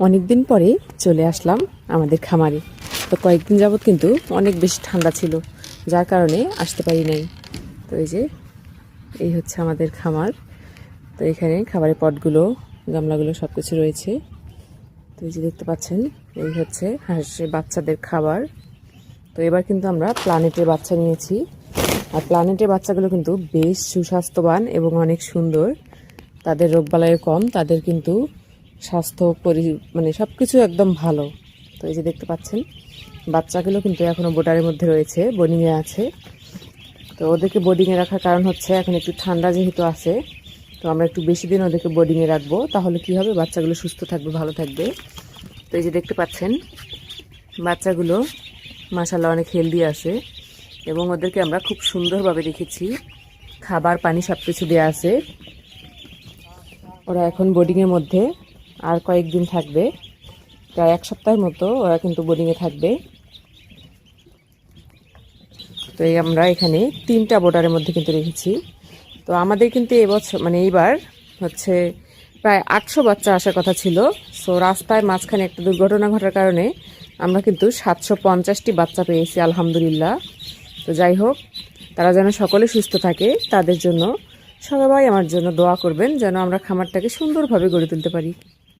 অনেক দিন পরে চলে আসলাম আমাদের খামারে। তো কয়েকদিন যাবৎ কিন্তু অনেক বেশি ঠান্ডা ছিল, যার কারণে আসতে পারি নাই। তো এই হচ্ছে আমাদের খামার। তো এখানে খাবারের পটগুলো, গামলাগুলো সব কিছু রয়েছে। তো এই যে দেখতে পাচ্ছেন, এই হচ্ছে হাঁসের বাচ্চাদের খাবার। তো এবার কিন্তু আমরা প্ল্যানেটের বাচ্চা নিয়েছি। আর প্ল্যানেটের বাচ্চাগুলো কিন্তু বেশ সুস্বাস্থ্যবান এবং অনেক সুন্দর। তাদের রোগবালাই কম, তাদের কিন্তু স্বাস্থ্য মানে সব কিছু একদম ভালো। তো এই যে দেখতে পাচ্ছেন, বাচ্চাগুলো কিন্তু এখনও বোর্ডারের মধ্যে রয়েছে, বোর্ডিংয়ে আছে। তো ওদেরকে বোর্ডিংয়ে রাখার কারণ হচ্ছে এখন একটু ঠান্ডা যেহেতু আছে, তো আমরা একটু বেশি দিন ওদেরকে বোর্ডিংয়ে রাখবো। তাহলে কি হবে, বাচ্চাগুলো সুস্থ থাকবে, ভালো থাকবে। তো এই যে দেখতে পাচ্ছেন, বাচ্চাগুলো মাশাআল্লাহ অনেক হেলদি আছে এবং ওদেরকে আমরা খুব সুন্দরভাবে রেখেছি। খাবার পানি সব কিছু দেওয়া আছে। ওরা এখন বোর্ডিংয়ের মধ্যে আর কয়েকদিন থাকবে, প্রায় এক সপ্তাহের মতো ওরা কিন্তু বোর্ডিংয়ে থাকবে। তো আমরা এখানে 3টা বোর্ডারের মধ্যে কিন্তু রেখেছি। তো আমাদের কিন্তু এবছর মানে এইবার হচ্ছে প্রায় 800 বাচ্চা আসার কথা ছিল। সো রাস্তায় মাঝখানে একটা দুর্ঘটনা ঘটার কারণে আমরা কিন্তু 750টি বাচ্চা পেয়েছি, আলহামদুলিল্লাহ। তো যাই হোক, তারা যেন সকলে সুস্থ থাকে, তাদের জন্য সবাই আমার জন্য দোয়া করবেন, যেন আমরা খামারটাকে সুন্দরভাবে গড়ে তুলতে পারি।